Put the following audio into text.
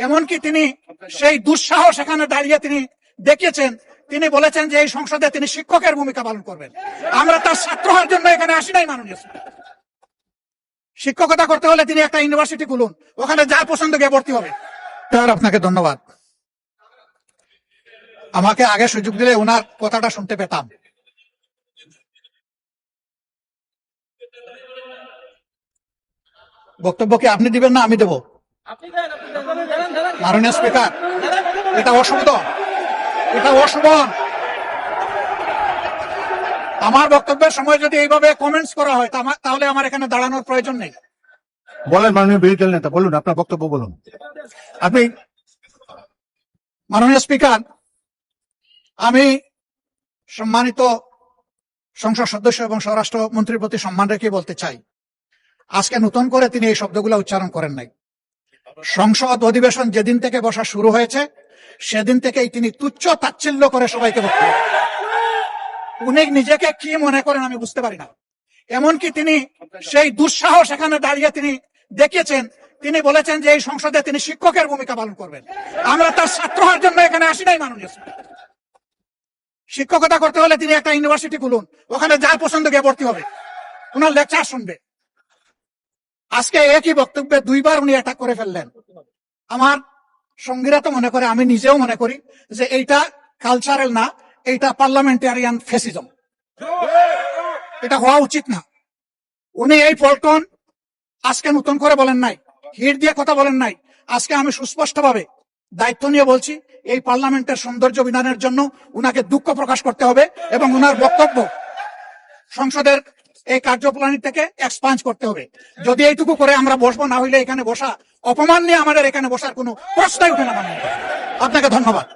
এমনকি তিনি সেই দুঃসাহস এখানে দাঁড়িয়ে তিনি দেখিয়েছেন, তিনি বলেছেন যে এই সংসদে তিনি শিক্ষকের ভূমিকা পালন করবেন। আমরা তার ছাত্র হওয়ার জন্য এখানে আসি নাই। মাননীয় শিক্ষকতা করতে হলে তিনি একটা ইউনিভার্সিটি খুলুন, ওখানে যার পছন্দ গিয়ে ভর্তি হবে। স্যার, আপনাকে ধন্যবাদ। আমাকে আগে সুযোগ দিলে ওনার কথাটা শুনতে পেতাম। বক্তব্য কি আপনি দিবেন না আমি দেব? মাননীয় স্পিকার, এটা অশুভ, এটা অশুভ। আমার বক্তব্যের সময় যদি এইভাবে কমেন্টস করা হয় তাহলে আমার এখানে দাঁড়ানোর প্রয়োজন নেই। বলেন মাননীয় বিরোধী দল নেতা, বলুন আপনার বক্তব্য বলুন। আপনি মাননীয় স্পিকার, আমি সম্মানিত সংসদ সদস্য এবং স্বরাষ্ট্রমন্ত্রীর প্রতি সম্মান রেখে বলতে চাই, আজকে নতুন করে তিনি এই শব্দগুলো উচ্চারণ করেন নাই। সংসদ অধিবেশন যেদিন থেকে বসা শুরু হয়েছে সেদিন থেকেই তিনি তুচ্ছ তাচ্ছিল্য করে সবাইকে বক্তব্য। উনি নিজেকে কি মনে করেন আমি বুঝতে পারি না। এমনকি তিনি সেই দুঃসাহস এখানে দাঁড়িয়ে তিনি দেখিয়েছেন, তিনি বলেছেন যে এই সংসদে তিনি শিক্ষকের ভূমিকা পালন করবেন। আমরা তার ছাত্র হওয়ার জন্য এখানে আসি নাই। মাননীয় শিক্ষকতা করতে হলে তিনি একটা ইউনিভার্সিটি খুলুন, ওখানে যার পছন্দ গিয়ে ভর্তি হবে, ওনার লেকচার শুনবে। আজকে একই বক্তব্যে দুইবার উনি অ্যাটাক করে ফেললেন। আমার সঙ্গীরা তো মনে করে, আমি নিজেও মনে করি যে এইটা কালচারাল না, এইটা পার্লামেন্টারিয়ান ফ্যাসিজম। এটা হওয়া উচিত না। উনি এই পল্টন আজকে নতুন করে বলেন নাই, হিট দিয়ে কথা বলেন নাই। আজকে আমি সুস্পষ্টভাবে দায়িত্ব নিয়ে বলছি, এই পার্লামেন্টের সৌন্দর্য বিধানের জন্য উনাকে দুঃখ প্রকাশ করতে হবে এবং উনার বক্তব্য সংসদের এই কার্যপ্রণালী থেকে এক্সপান্স করতে হবে। যদি এইটুকু করে আমরা বসবো, না হইলে এখানে বসা অপমান নিয়ে আমাদের এখানে বসার কোনো প্রশ্নই উঠে না। আপনাকে ধন্যবাদ।